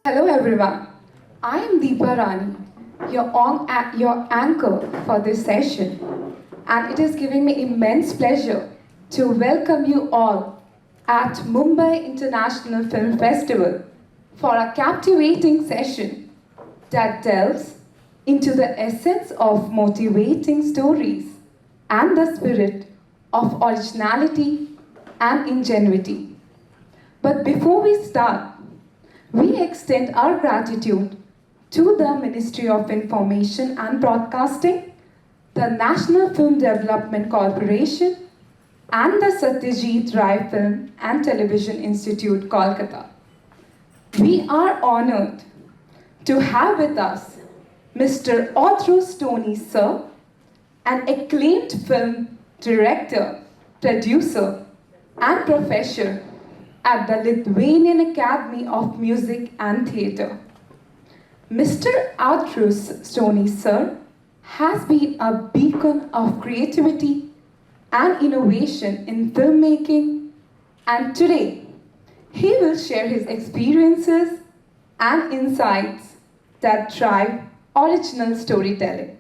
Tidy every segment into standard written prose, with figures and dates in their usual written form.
Hello everyone, I am Deepa Rani, your anchor for this session, and it is giving me immense pleasure to welcome you all at Mumbai International Film Festival for a captivating session that delves into the essence of motivating stories and the spirit of originality and ingenuity. But before we start, we extend our gratitude to the Ministry of Information and Broadcasting, the National Film Development Corporation, and the Satyajit Ray Film and Television Institute, Kolkata. We are honored to have with us Mr. Audrius Stonys, sir, an acclaimed film director, producer, and professor at the Lithuanian Academy of Music and Theatre. Mr. Audrius Stonys, sir, has been a beacon of creativity and innovation in filmmaking, and today he will share his experiences and insights that drive original storytelling.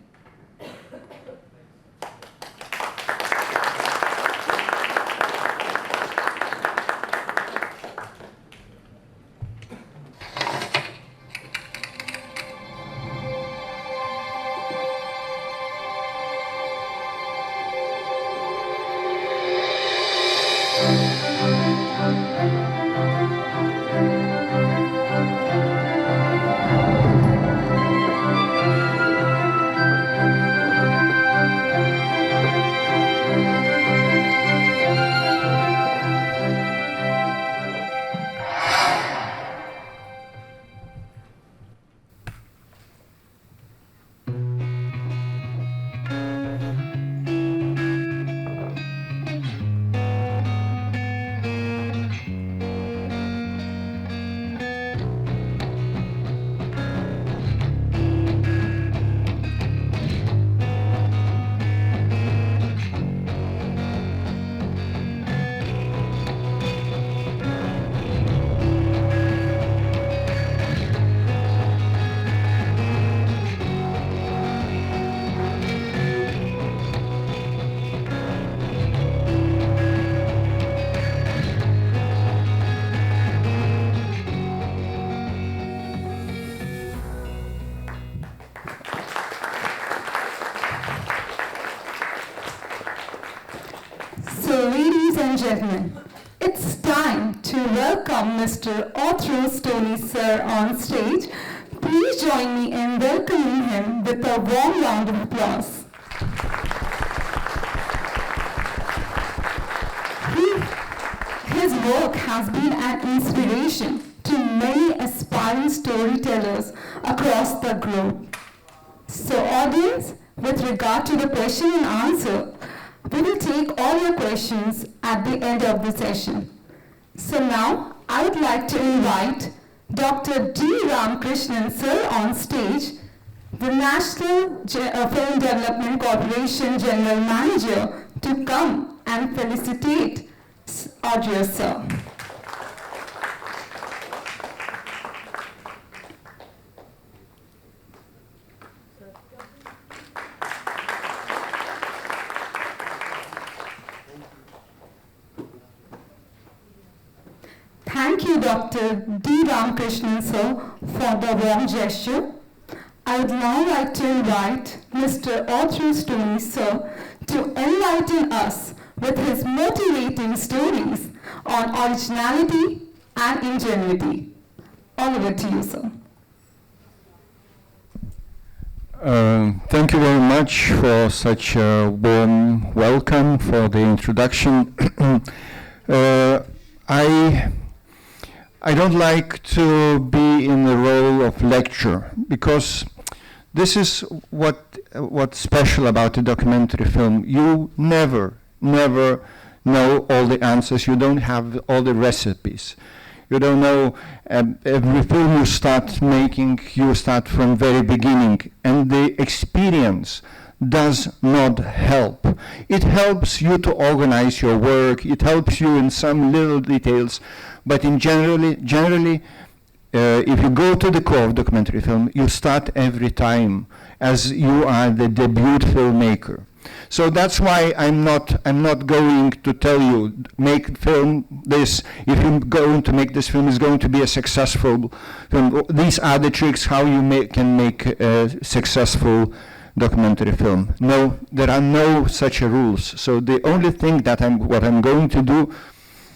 So, ladies and gentlemen, it's time to welcome Mr. Audrius Stonys, sir, on stage. Please join me in welcoming him with a warm round of applause. His work has been an inspiration to many aspiring storytellers across the globe. So, audience, with regard to the question and answer, we will take all your questions at the end of the session. So now, I would like to invite Dr. D. Ramakrishnan, sir, on stage, the National Film Development Corporation General Manager, to come and felicitate Audrius, sir. Thank you, Dr. D. Ramakrishnan, sir, for the warm gesture. I would now like to invite Mr. Audrius Stonys, sir, to enlighten us with his motivating stories on originality and ingenuity. All over to you, sir. Thank you very much for such a warm welcome, for the introduction. I don't like to be in the role of lecture, because this is what's special about a documentary film. You never know all the answers. You don't have all the recipes. You don't know every film you start making, you start from very beginning, and the experience does not help. It helps you to organize your work, it helps you in some little details, but in generally if you go to the core of documentary film, you start every time as you are the debut filmmaker. So that's why I'm not going to tell you, make film this, if you're going to make this film, is going to be a successful film. These are the tricks how you can make a successful documentary film. No, there are no such rules. So the only thing that what I'm going to do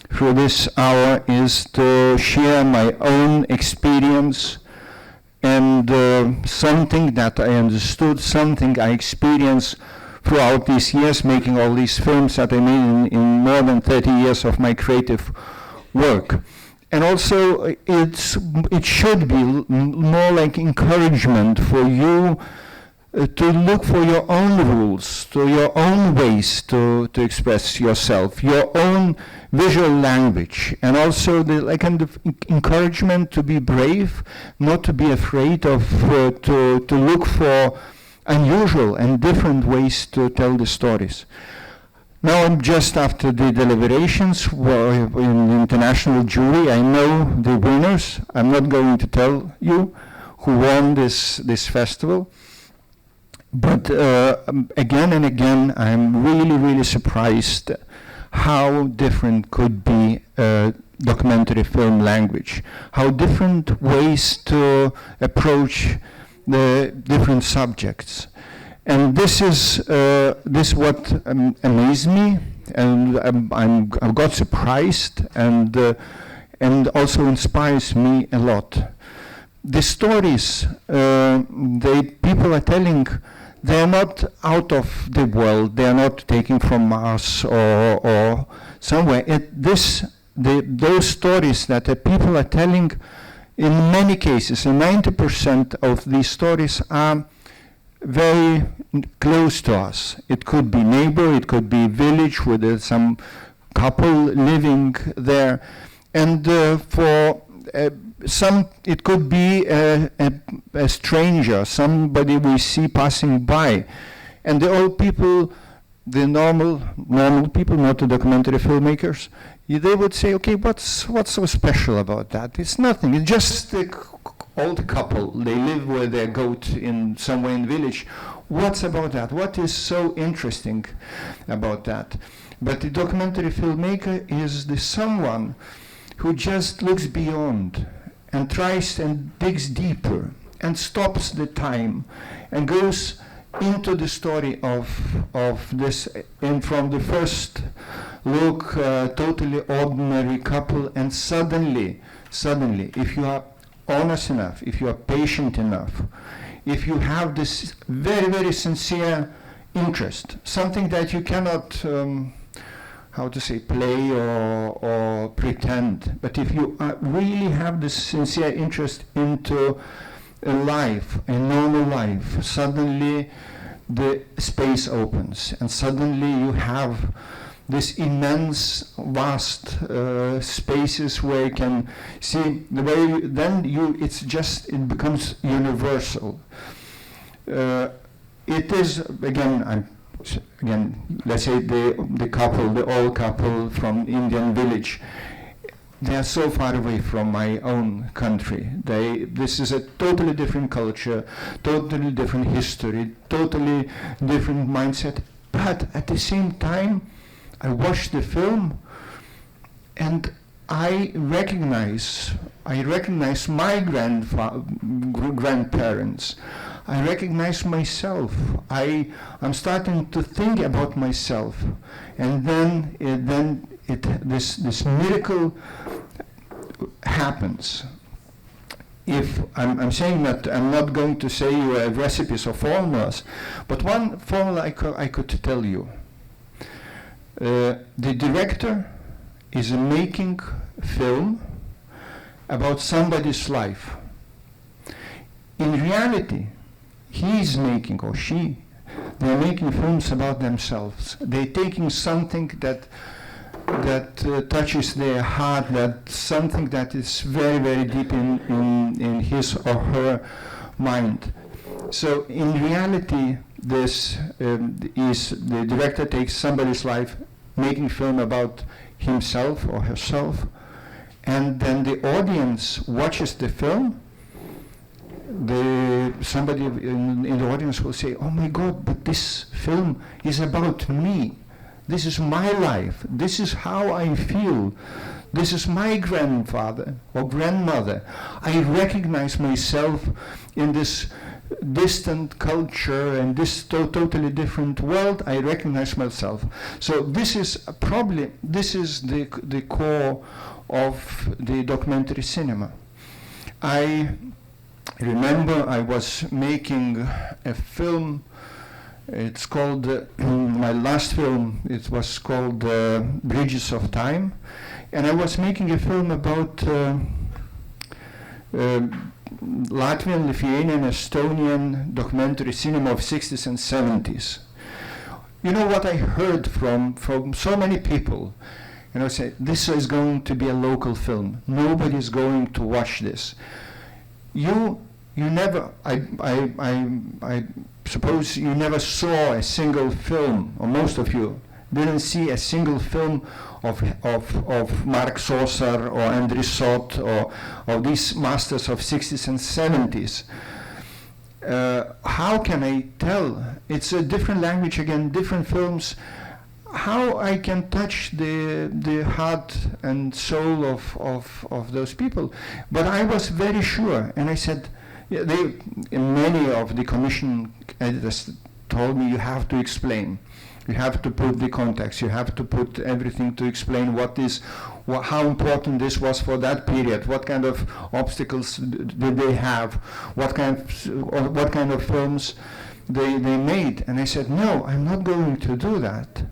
through this hour is to share my own experience and something that I understood, something I experienced throughout these years, making all these films that I made in more than 30 years of my creative work. And also, it should be more like encouragement for you to look for your own rules, to your own ways to express yourself, your own visual language, and also the kind of encouragement to be brave, not to be afraid of, to look for unusual and different ways to tell the stories. Now I'm just after the deliberations in the international jury. I know the winners. I'm not going to tell you who won this festival. But again and again, I'm really surprised how different could be documentary film language, how different ways to approach the different subjects. And this is what amazed me, and I got surprised, and also inspires me a lot. The stories people are telling, they are not out of the world. They are not taken from Mars or somewhere. Those stories that people are telling, in many cases, in 90% of these stories are very close to us. It could be neighbor, it could be village with some couple living there, and for some, it could be a stranger, somebody we see passing by, and the old people, the normal people, not the documentary filmmakers, they would say, okay, what's so special about that? It's nothing. It's just the old couple. They live with their goat in somewhere in the village. What's about that? What is so interesting about that? But the documentary filmmaker is the someone who just looks beyond and tries and digs deeper and stops the time and goes into the story of this, and from the first look, totally ordinary couple, and suddenly, if you are honest enough, if you are patient enough, if you have this very sincere interest, something that you cannot play or pretend, but if you really have this sincere interest into a life, a normal life, suddenly the space opens, and suddenly you have this immense, vast spaces where you can see the way. It becomes universal. It is again, let's say the couple, the old couple from Indian village. They are so far away from my own country. This is a totally different culture, totally different history, totally different mindset. But at the same time, I watch the film and I recognize my grandparents. I recognize myself. I'm starting to think about myself, and then this miracle happens. If I'm saying that, I'm not going to say you recipes or formulas, but one formula I could tell you. The director is making film about somebody's life. In reality, he is making, or she, they're making films about themselves. They're taking something that touches their heart, that something that is very deep in his or her mind. So in reality, this is the director takes somebody's life, making film about himself or herself, and then the audience watches the film, somebody in the audience will say, "Oh my God, but this film is about me. This is my life. This is how I feel. This is my grandfather or grandmother. I recognize myself in this distant culture and this totally different world. I recognize myself." So this is the core of the documentary cinema. I remember I was making a film. It's called, my last film, it was called Bridges of Time. And I was making a film about Latvian, Lithuanian, Estonian documentary cinema of 60s and 70s. You know what I heard from so many people? And I say, this is going to be a local film. Nobody is going to watch this. You never, I suppose you never saw a single film, or most of you didn't see a single film of Mark Saucer or Andrew Sott or these masters of 60s and 70s. How can I tell? It's a different language again, different films. How I can touch the heart and soul of those people? But I was very sure, and I said, yeah, many of the commission editors told me, you have to explain. You have to put the context. You have to put everything to explain how important this was for that period. What kind of obstacles did they have? What kind of films they made? And I said, no, I'm not going to do that.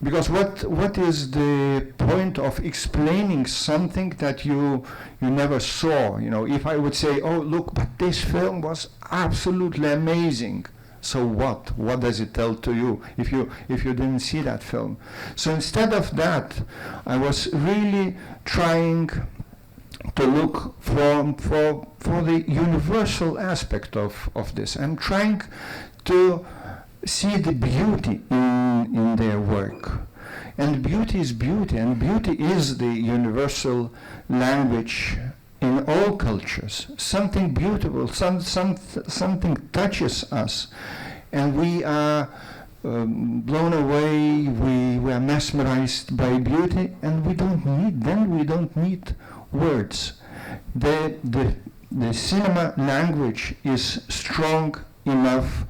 Because what is the point of explaining something that you never saw? You know, if I would say, oh, look, but this film was absolutely amazing. So what? What does it tell to you if you didn't see that film? So instead of that, I was really trying to look for the universal aspect of this. I'm trying to see the beauty in their work. And beauty is beauty, and beauty is the universal language in all cultures. Something beautiful, something touches us, and we are blown away, we are mesmerized by beauty, and we don't need words. The cinema language is strong enough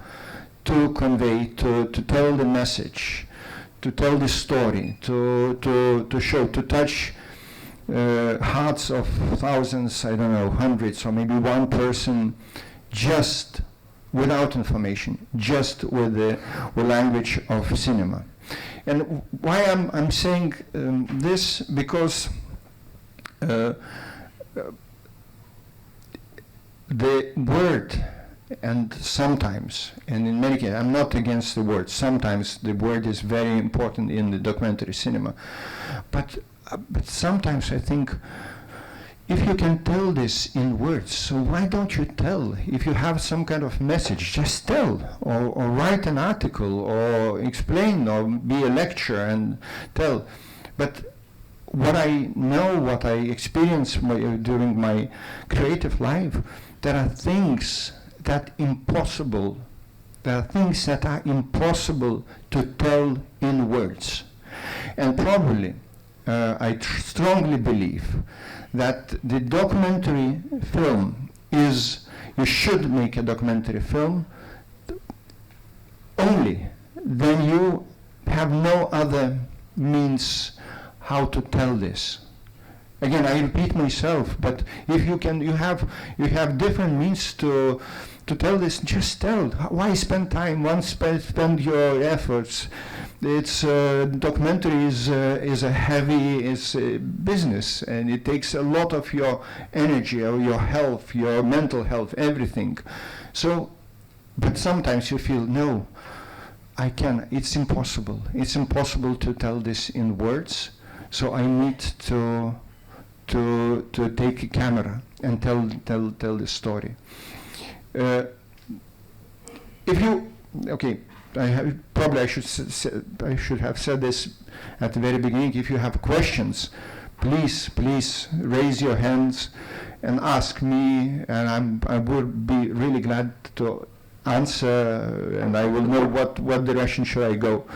to convey, to tell the message, to tell the story, to show, to touch hearts of thousands, I don't know, hundreds, or maybe one person, just without information, just with the language of cinema. And why I'm saying this, because the word, and sometimes, and in many cases, I'm not against the word, sometimes the word is very important in the documentary cinema, but sometimes I think, if you can tell this in words, so why don't you tell? If you have some kind of message, just tell, or write an article, or explain, or be a lecturer and tell. But what I know, what I experience during my creative life, there are things that are impossible to tell in words. And probably, I strongly believe that the documentary film you should make a documentary film only then you have no other means how to tell this. Again, I repeat myself, but if you have different means to tell this, just tell. Why spend time? Once spend your efforts. It's documentary is a heavy business, and it takes a lot of your energy, or your health, your mental health, everything. So, but sometimes you feel, no, I can. It's impossible. It's impossible to tell this in words. So I need to take a camera and tell the story. I should have said this at the very beginning. If you have questions, please raise your hands and ask me, and I would be really glad to answer, and I will know what direction should I go.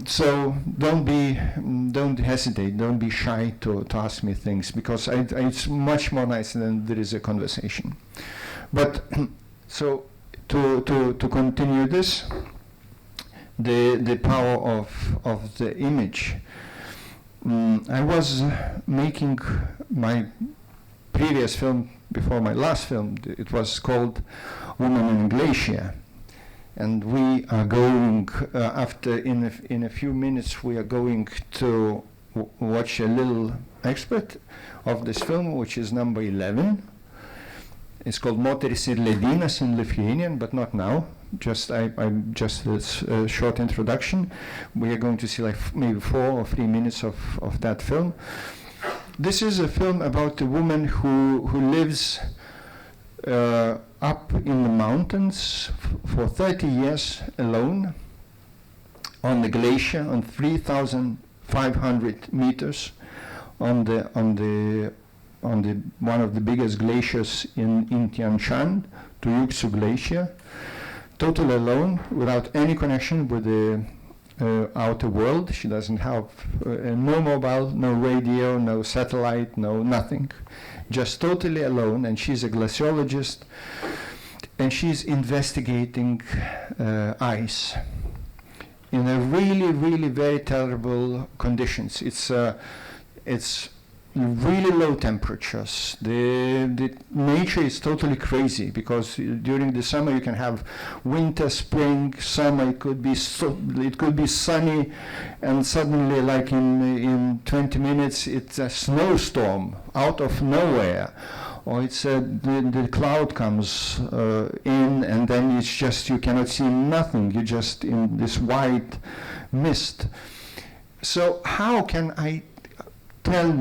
So don't hesitate, don't be shy to ask me things, because it's much more nice than there is a conversation. But so to continue this, the power of the image. I was making my previous film before my last film. It was called Woman in Glacier. And we are going, in a few minutes, we are going to watch a little excerpt of this film, which is number 11. It's called Moteris ir Ledinas in Lithuanian, but not now. Just a short introduction. We are going to see like maybe 4 or 3 minutes of that film. This is a film about a woman who lives up in the mountains for 30 years alone on the glacier on 3,500 meters on one of the biggest glaciers in Tian Shan, Tuyuksu Glacier, totally alone, without any connection with the outer world. She doesn't have no mobile, no radio, no satellite, no nothing. Just totally alone, and she's a glaciologist, and she's investigating ice in a really very terrible conditions. It's really low temperatures. The nature is totally crazy, because during the summer you can have winter, spring, summer. It could be sunny, and suddenly, like in 20 minutes, it's a snowstorm out of nowhere, or it's the cloud comes in, and then it's just you cannot see nothing. You're just in this white mist. So how can I tell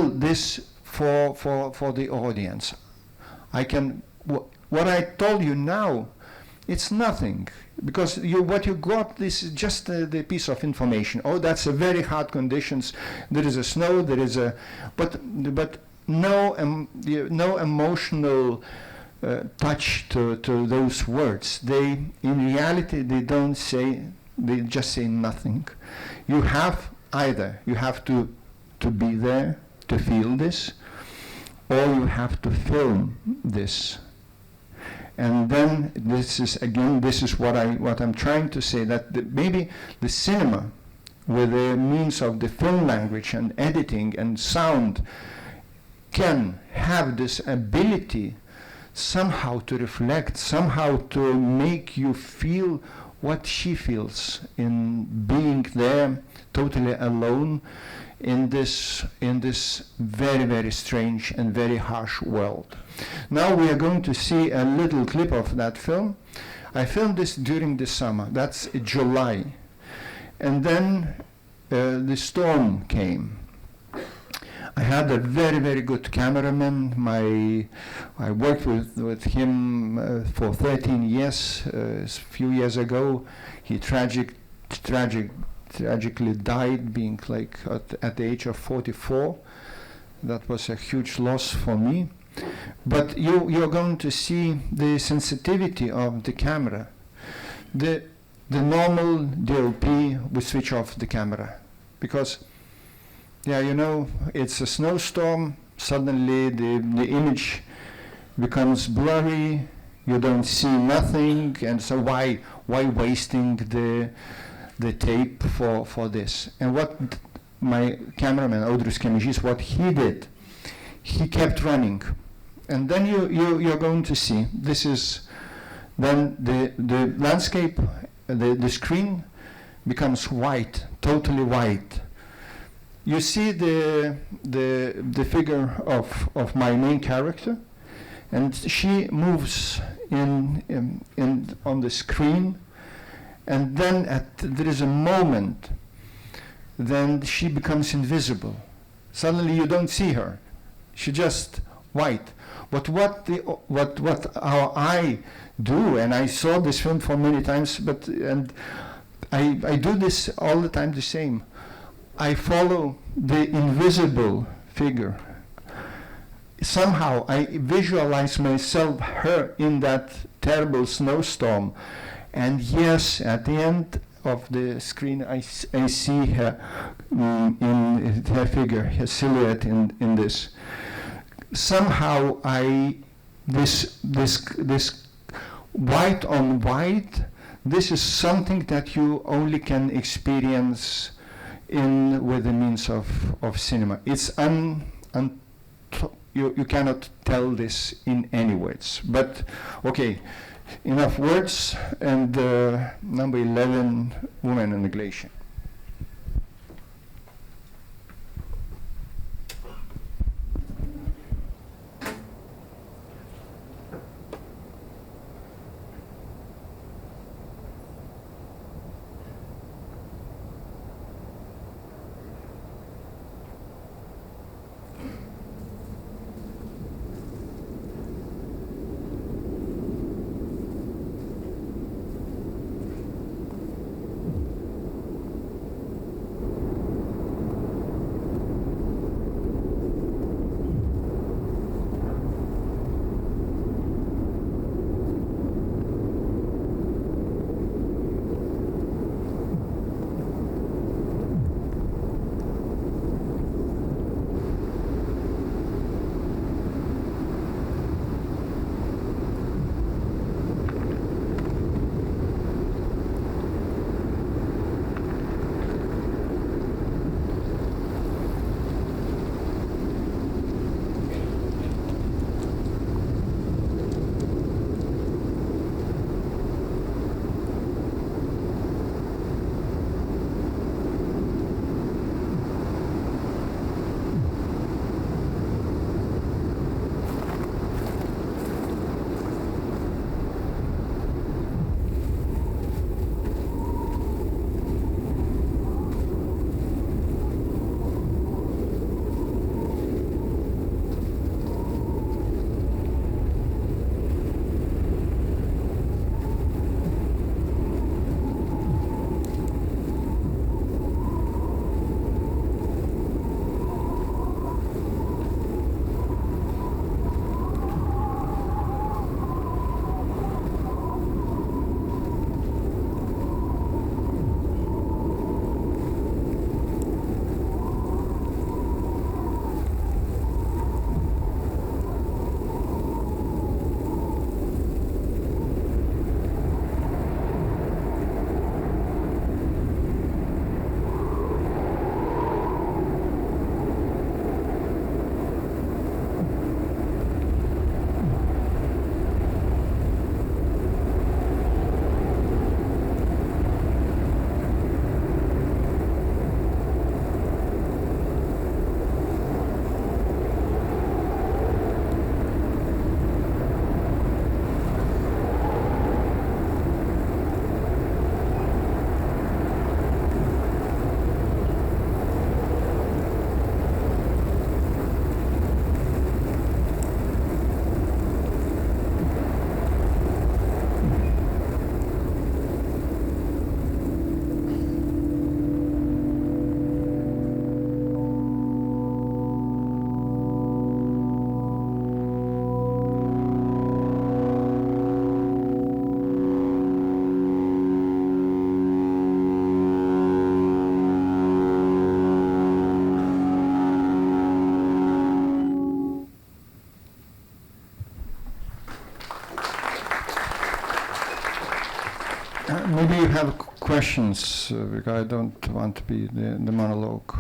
this for the audience? What I told you now, it's nothing, because what you got, this is just the piece of information. Oh, that's a very hard conditions. There is a snow. There is but no emotional touch to those words. In reality, they don't say. They just say nothing. You have to be there to feel this, or you have to film this. And then this is what I'm trying to say, that maybe the cinema, with the means of the film language and editing and sound, can have this ability somehow to reflect, somehow to make you feel what she feels in being there totally alone in this very strange and very harsh world. Now we are going to see a little clip of that film. I filmed this during the summer. That's July. And then the storm came. I had a very good cameraman. I worked with him for 13 years. A few years ago, he tragically died, being like at the age of 44. That was a huge loss for me. But you're going to see the sensitivity of the camera. The normal DOP, we switch off the camera, because it's a snowstorm. Suddenly the image becomes blurry. You don't see nothing, and so why wasting the tape for this? And what my cameraman Audrius Stonys, what he did, he kept running, and then you're going to see this is then the landscape, the screen becomes white, totally white. You see the figure of my main character, and she moves in on the screen, and then there is a moment, then she becomes invisible. Suddenly you don't see her. She just white. But what our eye do, and I saw this film for many times, I do this all the time the same. I follow the invisible figure. Somehow I visualize myself, her, in that terrible snowstorm. And yes, at the end of the screen, I see her in her figure, her silhouette in this. Somehow this white on white, this is something that you only can experience with the means of cinema. It's you cannot tell this in any words. But okay, enough words. And number 11, Woman on the Glacier. Maybe you have questions, because I don't want to be the monologue.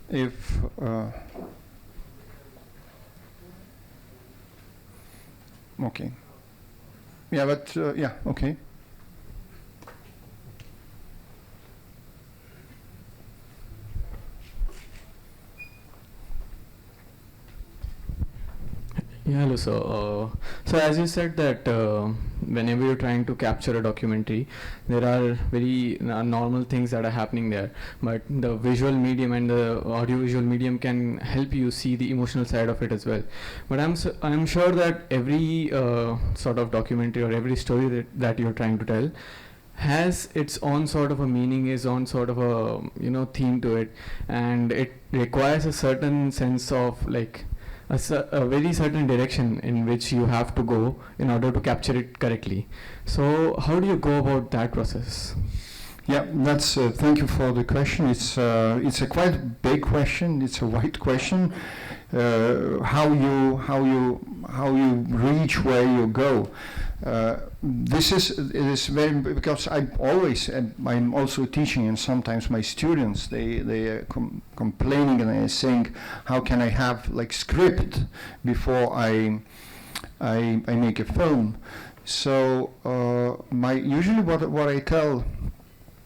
If okay, yeah, but yeah, okay. Yeah, hello. So as you said that whenever you're trying to capture a documentary, there are very normal things that are happening there. But the visual medium and the audiovisual medium can help you see the emotional side of it as well. But I'm sure that every sort of documentary or every story that you're trying to tell has its own sort of a meaning, its own sort of a theme to it, and it requires a certain sense of like a very certain direction in which you have to go in order to capture it correctly. So how do you go about that process? Yeah, that's. Thank you for the question. It's a quite big question. It's a wide question. How you reach where you go. This is very, because I'm also teaching, and sometimes my students they are complaining and they're saying, how can I have like script before I make a film? So usually what I tell,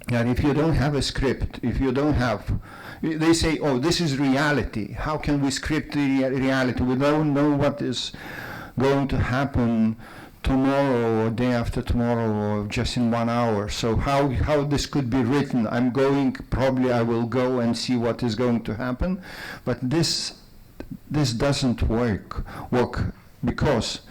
that if you don't have a script, if you don't have, they say, oh, this is reality. How can we script the reality? We don't know what is going to happen tomorrow or day after tomorrow or just in 1 hour. So how this could be written? Probably I will go and see what is going to happen. But this doesn't work because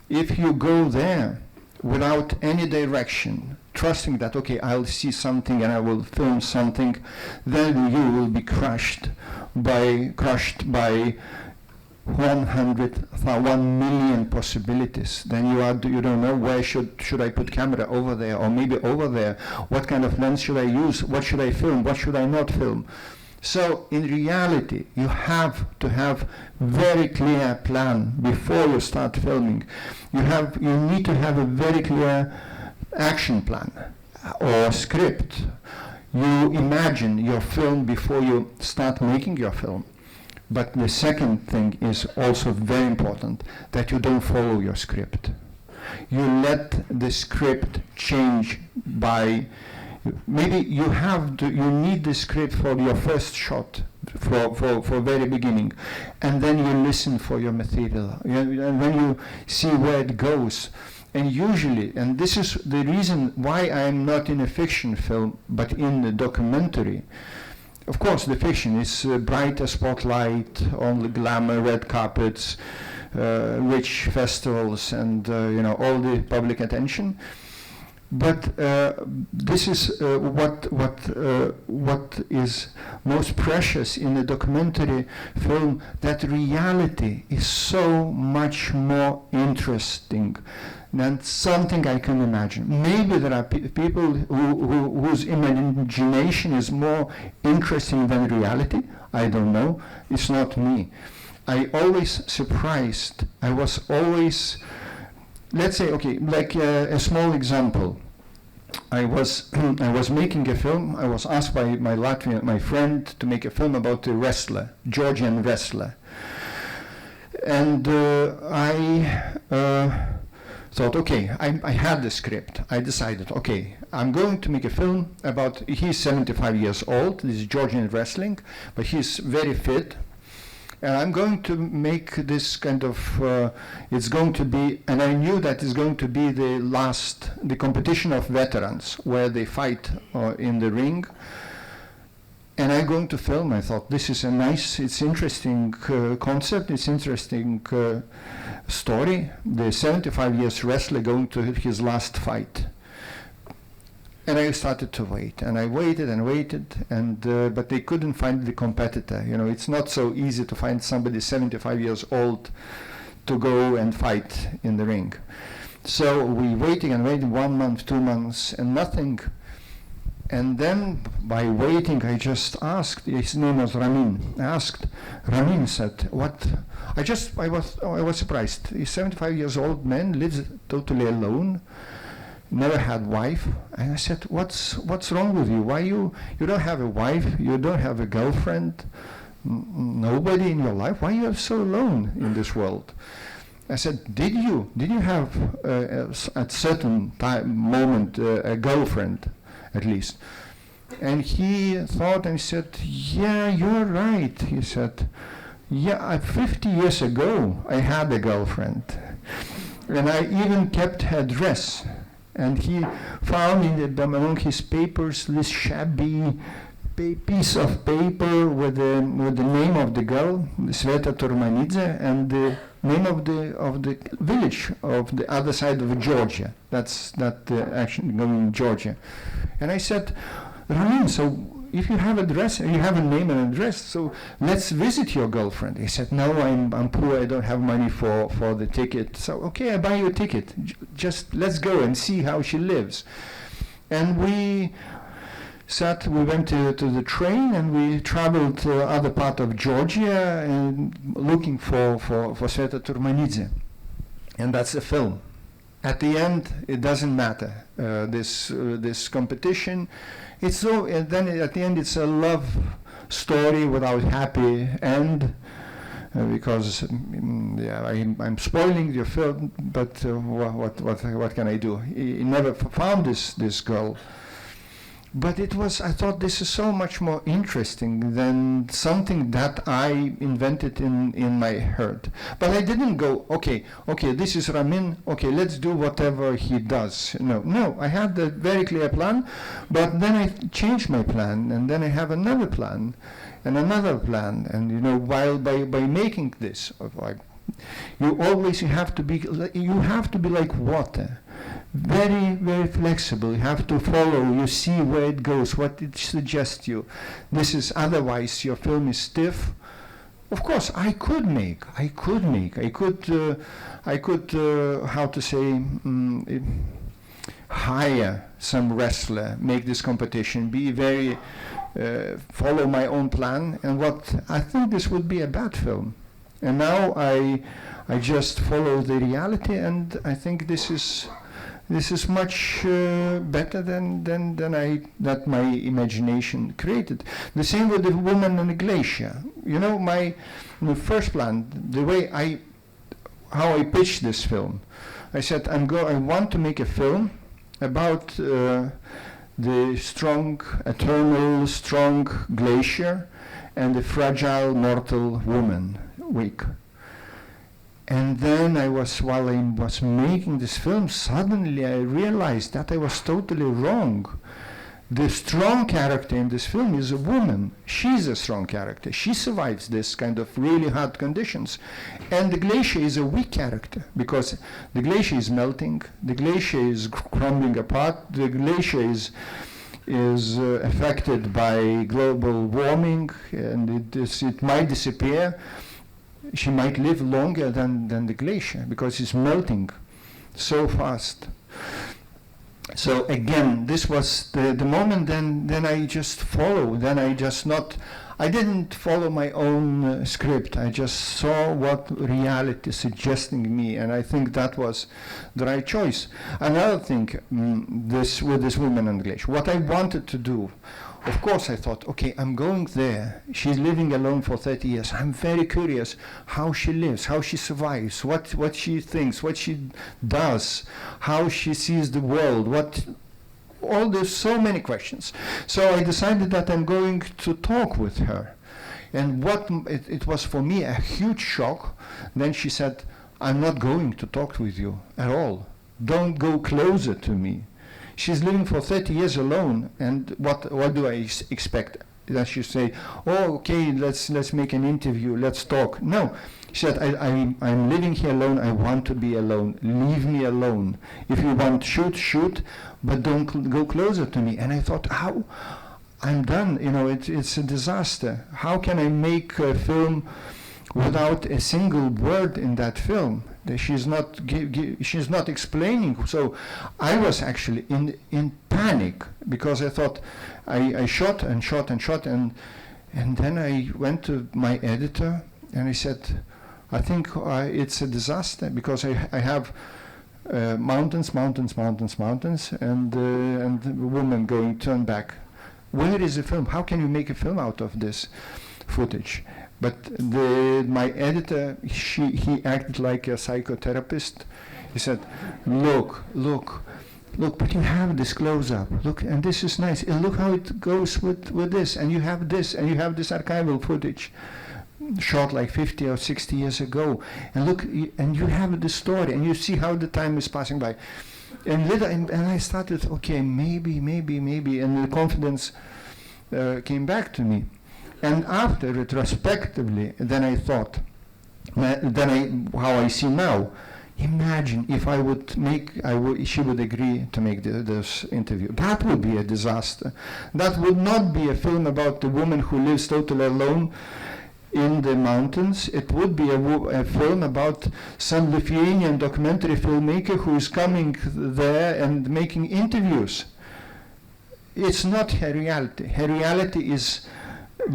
if you go there without any direction, trusting that, okay, I'll see something and I will film something, then you will be crushed by 1 million possibilities. Then you don't know where should I put camera, over there or maybe over there. What kind of lens should I use? What should I film? What should I not film? So in reality, you have to have very clear plan before you start filming. You need to have a very clear action plan or script. You imagine your film before you start making your film. But the second thing is also very important, that you don't follow your script. You let the script change by, maybe you need the script for your first shot, for very beginning, and then you listen for your material, and then you see where it goes. And usually, and this is the reason why I'm not in a fiction film, but in a documentary. Of course, the fiction is brighter spotlight, all the glamour, red carpets, rich festivals, and all the public attention. But this is what is most precious in a documentary film, that reality is so much more interesting than something I can imagine. Maybe there are people whose imagination is more interesting than reality. I don't know. It's not me. I was always, let's say, okay, like a small example. I was making a film. I was asked by my friend to make a film about a wrestler, Georgian wrestler. And I thought, okay, I had the script. I decided, okay, I'm going to make a film about, he's 75 years old, this is Georgian wrestling, but he's very fit. And I'm going to make this kind of, it's going to be, and I knew that it's going to be the competition of veterans, where they fight in the ring. And I'm going to film. I thought, this is it's interesting concept, it's interesting story. The 75 years wrestler going to his last fight. And I started to wait, and I waited and waited, and but they couldn't find the competitor. It's not so easy to find somebody 75 years old to go and fight in the ring. So we waiting and waiting, 1 month, 2 months, and nothing. And then by waiting, I just asked. His name was Ramin. I asked. Ramin said, "What?" I was surprised. He's 75 years old man, lives totally alone. Never had wife. And I said, what's wrong with you? Why you don't have a wife? You don't have a girlfriend? Nobody in your life? Why you are so alone in this world? I said, did you have at certain moment a girlfriend, at least? And he thought and said, yeah, you're right. He said, yeah, 50 years ago I had a girlfriend, and I even kept her dress. And he found among his papers this shabby piece of paper with the name of the girl, Sveta Turmanidze, and the name of the village of the other side of Georgia. That's actually going in Georgia. And I said, Ramin, so if you have address, you have a name and address, so let's visit your girlfriend. He said, no, I'm poor, I don't have money for the ticket. So, okay, I buy you a ticket. Just let's go and see how she lives. And we went to the train, and we traveled to other part of Georgia and looking for Sveta Turmanidze. And that's a film. At the end, it doesn't matter. This competition, it's so. And then at the end, it's a love story without happy end, because I'm spoiling your film. But what can I do? He never found this girl. But I thought this is so much more interesting than something that I invented in my head. But I didn't go, okay, this is Ramin, okay, let's do whatever he does. No, I had a very clear plan, but then I changed my plan, and then I have another plan, and another plan, and while by making this, you have to be like water. Very, very flexible. You have to follow. You see where it goes, what it suggests you. This is otherwise your film is stiff. Of course, I could hire some wrestler, make this competition, be very follow my own plan, and what I think this would be a bad film. And now I just follow the reality, and I think this is much better than my imagination created. The same with the woman on the glacier. My first plan, the way how I pitched this film, I said I want to make a film about the strong, eternal, strong glacier and the fragile, mortal woman, weak. And then while I was making this film, suddenly I realized that I was totally wrong. The strong character in this film is a woman. She's a strong character. She survives this kind of really hard conditions. And the glacier is a weak character, because the glacier is melting, the glacier is crumbling apart, the glacier is affected by global warming, and it might disappear. She might live longer than the glacier, because it's melting so fast. So again, this was the moment. Then I just follow. I didn't follow my own script. I just saw what reality suggesting me, and I think that was the right choice. Another thing, with this woman on the glacier, what I wanted to do. Of course, I thought, okay, I'm going there. She's living alone for 30 years. I'm very curious how she lives, how she survives, what she thinks, what she does, how she sees the world, there's so many questions. So I decided that I'm going to talk with her. And it was for me a huge shock. Then she said, I'm not going to talk with you at all. Don't go closer to me. She's living for 30 years alone, and what do I expect? That she say, oh, okay, let's make an interview, let's talk. No, she said, I'm living here alone, I want to be alone, leave me alone. If you want, shoot, but don't go closer to me. And I thought, how? I'm done, it's a disaster. How can I make a film without a single word in that film? She's not explaining. So I was actually in panic, because I thought I shot, and then I went to my editor and I said, I think it's a disaster, because I have mountains, and the woman going turn back. Where is the film? How can you make a film out of this footage? But my editor, he acted like a psychotherapist. He said, look, but you have this close-up. Look, and this is nice. And look how it goes with this, and you have this, and you have this archival footage shot like 50 or 60 years ago. And look, and you have the story, and you see how the time is passing by. And I started, okay, maybe, and the confidence came back to me. And after, retrospectively, then I thought, How I see now. Imagine if I would make, she would agree to make this interview. That would be a disaster. That would not be a film about the woman who lives totally alone in the mountains. It would be a film about some Lithuanian documentary filmmaker who is coming there and making interviews. It's not her reality. Her reality is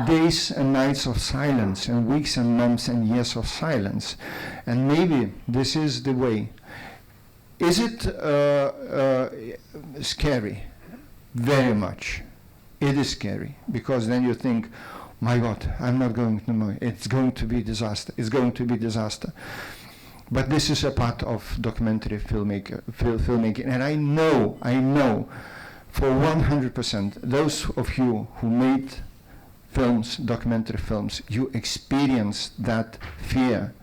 days and nights of silence, and weeks and months and years of silence. And maybe this is the way. Is it scary? Very much. It is scary, because then you think, my God, I'm not going to know. It's going to be disaster. It's going to be disaster. But this is a part of documentary filmmaking. And I know for 100%, those of you who made films, documentary films, you experienced that fear.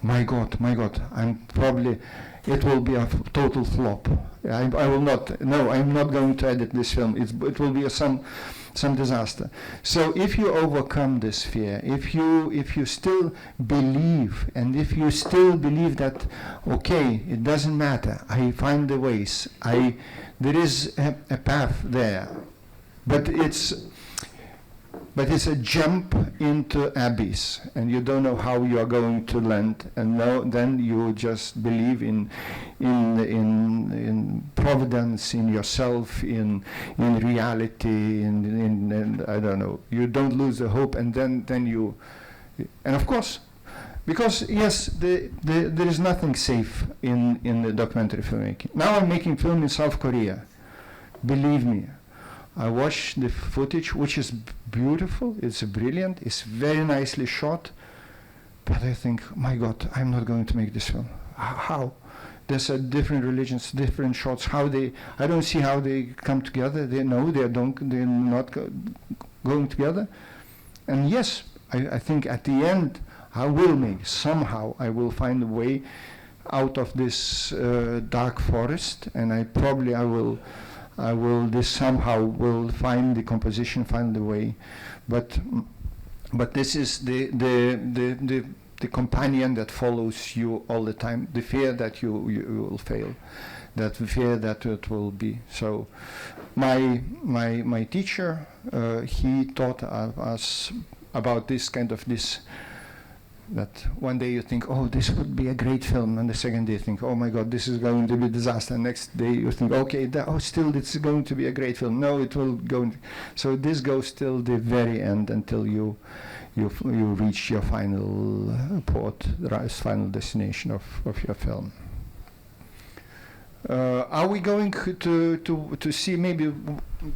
My God, it will be a total flop. I will not, no, I'm not going to edit this film. It will be some disaster. So if you overcome this fear, if you still believe, and if you still believe that, okay, it doesn't matter, I find the ways, there is a path there, but it's a jump into abyss, and you don't know how you are going to land. And then you just believe in providence, in yourself, in reality, in I don't know. You don't lose the hope, and then you, and of course, because yes, there is nothing safe in the documentary filmmaking. Now I'm making film in South Korea. Believe me. I watched the footage, which is beautiful, it's brilliant, it's very nicely shot, but I think, my God, I'm not going to make this film. How? There's different religions, different shots, I don't see how they come together. They're not going together. And yes, I think at the end, I will find a way out of this dark forest, and I will somehow will find the composition, find the way, but this is the companion that follows you all the time. The fear that you will fail, that fear that it will be. So, my teacher, he taught us about this kind of this. That one day you think, oh, this would be a great film, and the second day you think, oh my God, this is going to be a disaster. Next day you think, okay, still this is going to be a great film. No, it will go. So this goes till the very end until you reach your final final destination of your film. Are we going to see, maybe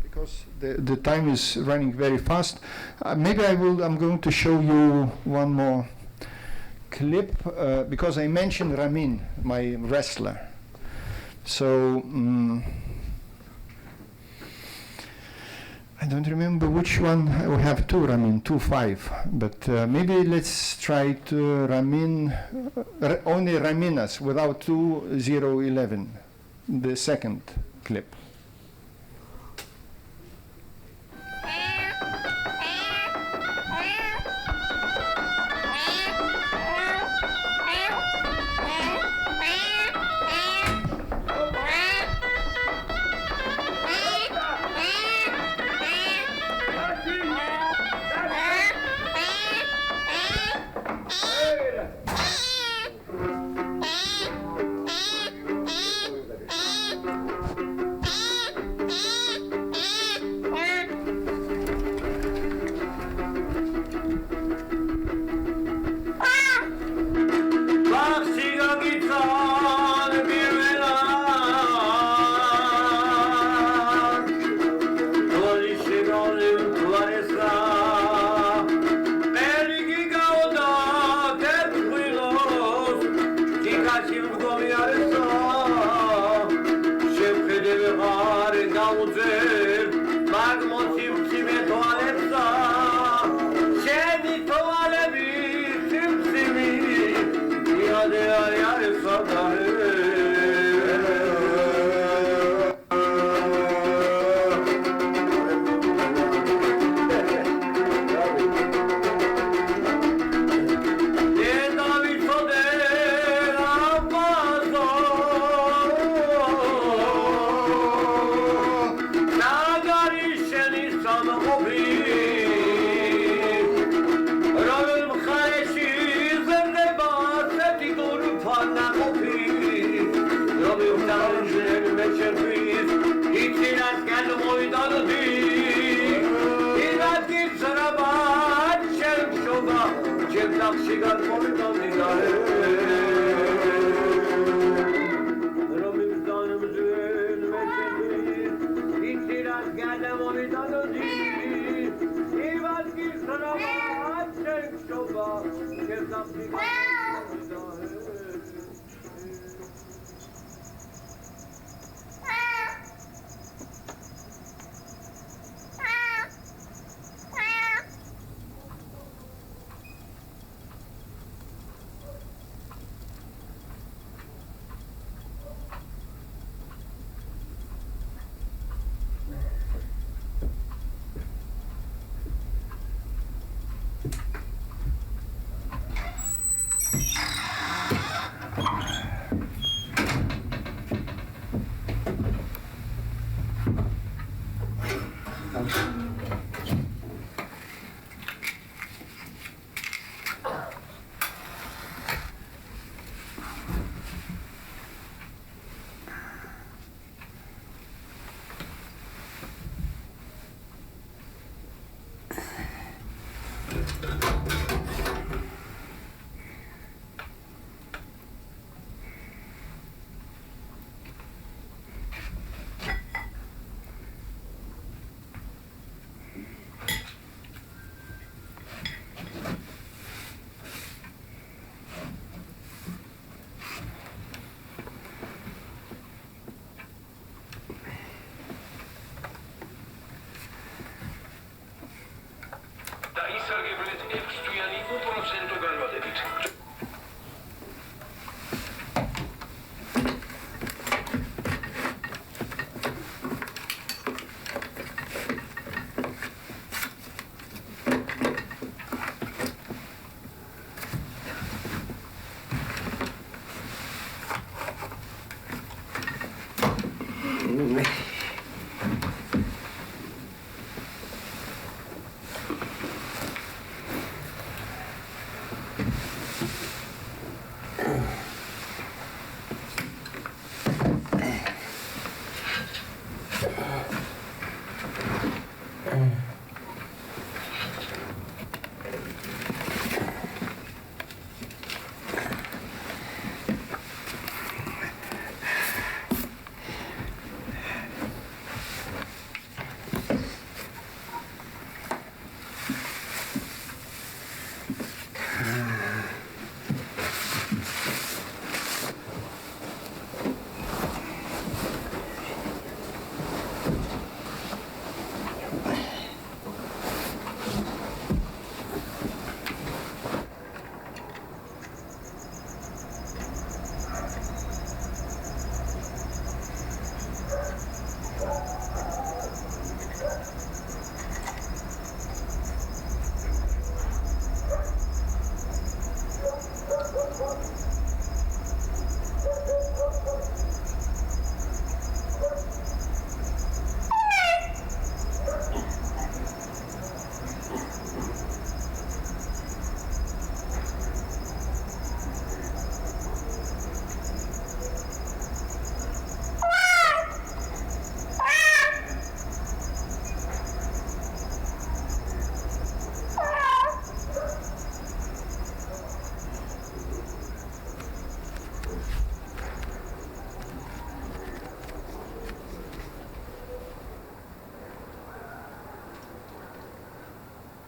because the time is running very fast? Maybe I'm going to show you one more clip, because I mentioned Ramin, my wrestler. So I don't remember which one. We have two Ramin, 2-5, but maybe let's try to Ramin, only Raminas without 2-0-11, the second clip.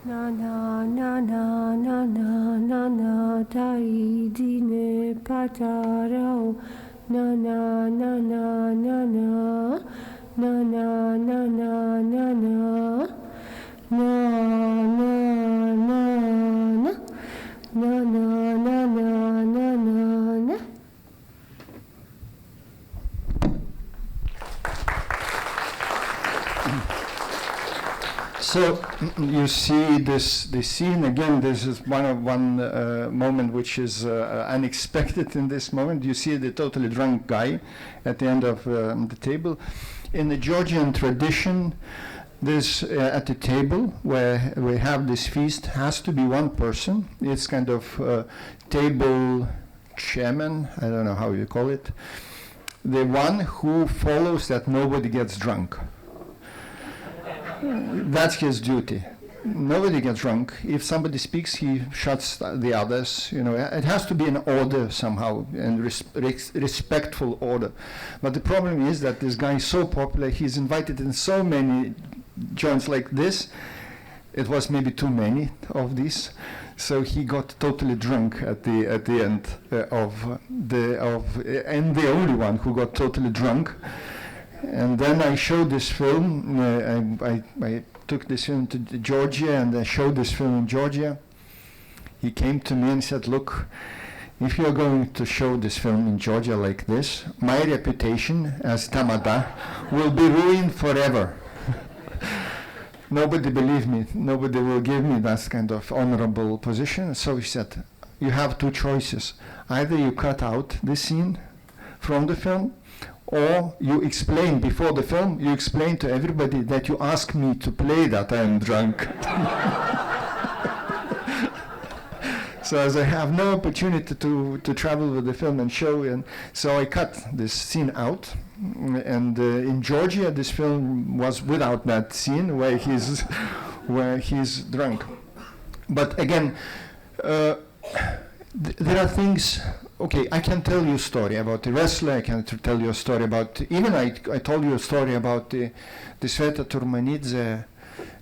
Na na na na na na na na tai dine patarao na na na na na na na na na na na na na na na na na na na. So you see this scene again. This is one moment which is unexpected in this moment. You see the totally drunk guy at the end of the table. In the Georgian tradition, This at the table where we have this feast has to be one person. It's kind of table chairman, I don't know how you call it, the one who follows that nobody gets drunk. That's his duty. Nobody gets drunk. If somebody speaks, he shuts the others. You know, it has to be an order somehow, and respectful order. But the problem is that this guy is so popular. He's invited in so many joints like this. It was maybe too many of these, so he got totally drunk at the end and the only one who got totally drunk. And then I showed this film. I took this film to Georgia, and I showed this film in Georgia. He came to me and said, "Look, if you're going to show this film in Georgia like this, my reputation as Tamada will be ruined forever." Nobody believed me. Nobody will give me that kind of honorable position. So he said, "You have two choices. Either you cut out this scene from the film, or you explain before the film, you explain to everybody that you asked me to play that I am drunk." So as I have no opportunity to travel with the film and show, and so I cut this scene out. And in Georgia, this film was without that scene where he's drunk. But again, there are things. Okay, I can tell you a story about the wrestler. I can tell you a story about. Even I told you a story about the Sveta Turmanidze,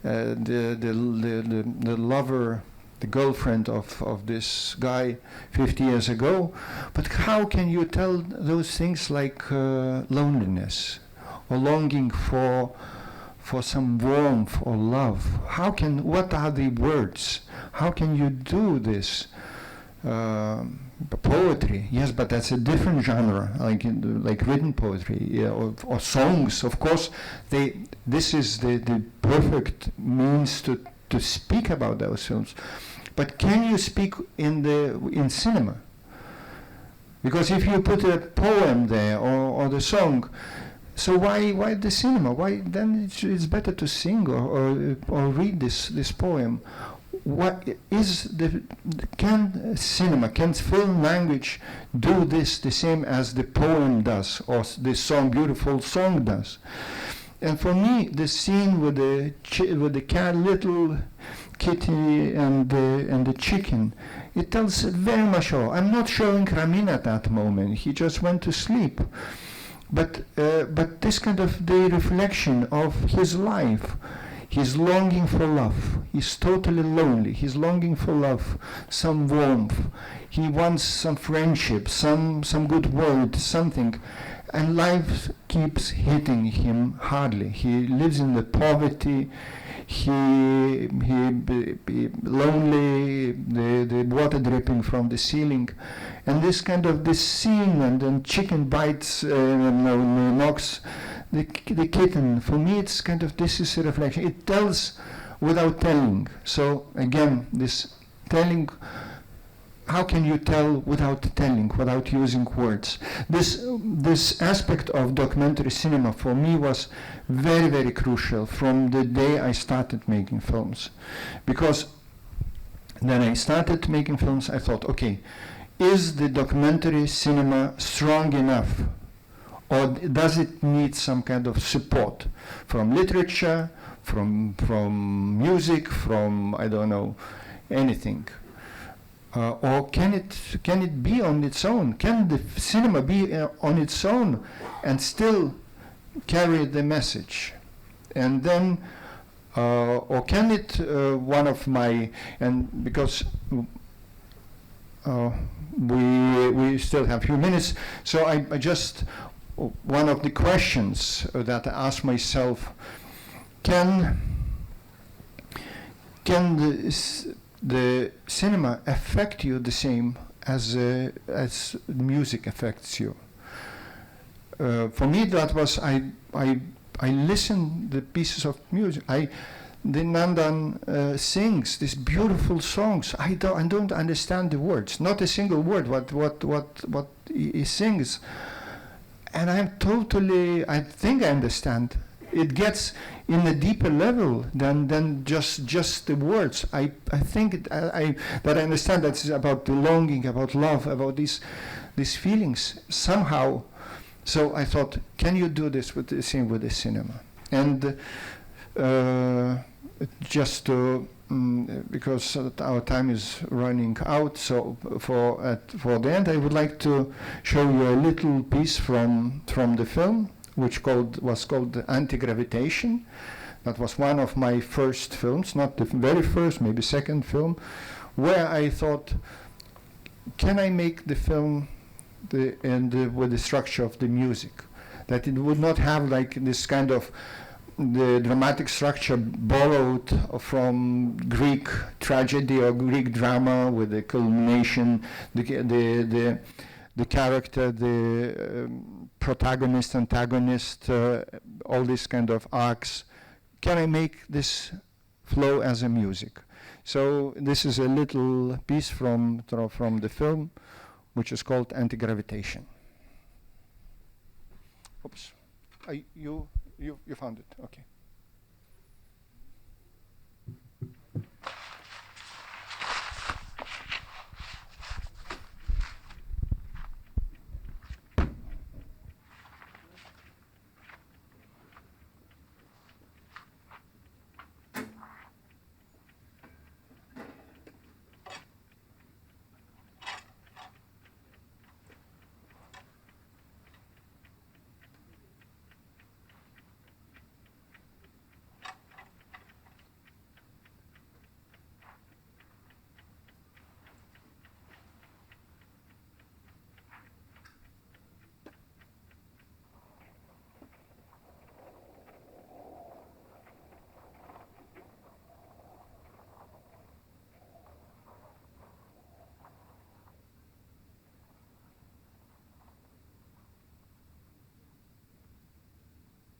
the lover, the girlfriend of this guy 50 years ago. But how can you tell those things like loneliness or longing for some warmth or love? What are the words? How can you do this? Poetry, yes, but that's a different genre, like written poetry, yeah, or songs. Of course, this is the perfect means to speak about those films. But can you speak in cinema? Because if you put a poem there or the song, so why the cinema? Why then it's better to sing or read this poem. What is can cinema, can film language do this the same as the poem does or the beautiful song does? And for me, the scene with the cat, little kitty and the chicken, it tells very much. I'm not showing Ramin at that moment. He just went to sleep. But this kind of the reflection of his life. He's longing for love. He's totally lonely. He's longing for love, some warmth. He wants some friendship, some good word, something. And life keeps hitting him hardly. He lives in the poverty. He lonely. The water dripping from the ceiling, and this scene, and then chicken bites knocks the kitten. For me, it's this is a reflection. It tells without telling. So again, this telling. How can you tell without telling, without using words? This aspect of documentary cinema for me was very, very crucial from the day I started making films. Because then I started making films, I thought, okay, is the documentary cinema strong enough? Or does it need some kind of support from literature, from music, from, I don't know, anything? Or can it be on its own? Can the cinema be on its own and still carry the message? And then, or can it? One of my, and because we still have a few minutes, so I just one of the questions that I ask myself: Can the cinema affect you the same as music affects you? For me, that was I listened the pieces of music. The Nandan sings these beautiful songs. I don't understand the words, not a single word. What he sings, and I think I understand it gets in a deeper level than just the words. I think that I understand that it's about the longing, about love, about these feelings somehow. So I thought, can you do this with the same with the cinema? And just to because our time is running out, so for the end, I would like to show you a little piece from the film, which was called Anti-Gravitation. That was one of my first films, not the very first, maybe second film, where I thought, can I make the film with the structure of the music, that it would not have like this kind of the dramatic structure borrowed from Greek tragedy or Greek drama, with the culmination, the character, the protagonist, antagonist, all these kind of arcs. Can I make this flow as a music? So this is a little piece from the film, which is called Anti-Gravitation. Oops, you found it, okay.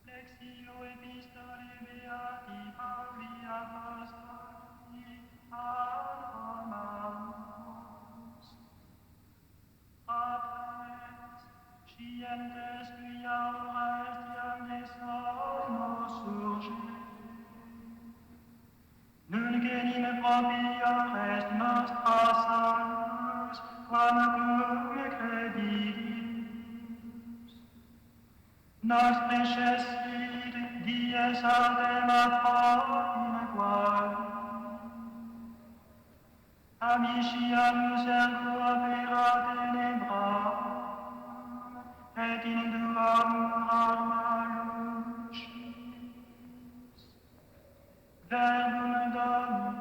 Lexio epistolae beati Pauli apostoli ad Romanos. Apres, scientes qui aura estiam de somos surge. Nun genim propior est nostra salus, quam cum credimus. Nos necessit dies ardem in quam amiciamus ergo opera tenebram, et in duam arma lucis. Verbum Domini.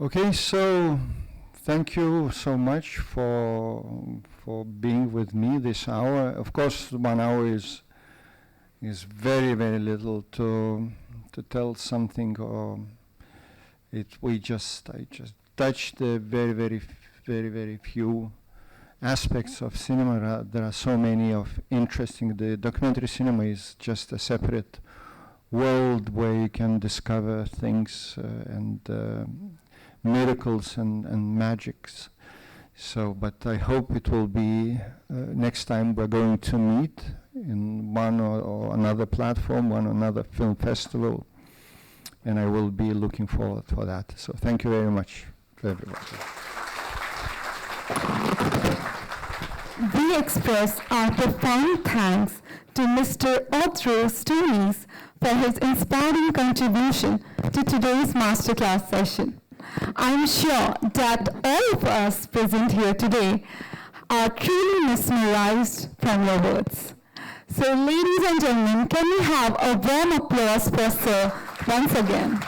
Okay, so thank you so much for being with me this hour. Of course, 1 hour is very, very little to tell something. Or I just touched the very, very, very, very few aspects of cinema. There are so many of interesting. The documentary cinema is just a separate world where you can discover things and miracles and magics. So, but I hope it will be next time we're going to meet in one or another platform, one or another film festival, and I will be looking forward for that. So thank you very much to everybody. We express our profound thanks to Mr. Audrius Stonys for his inspiring contribution to today's masterclass session. I'm sure that all of us present here today are truly mesmerized from your words. So ladies and gentlemen, can we have a warm applause for Sir once again?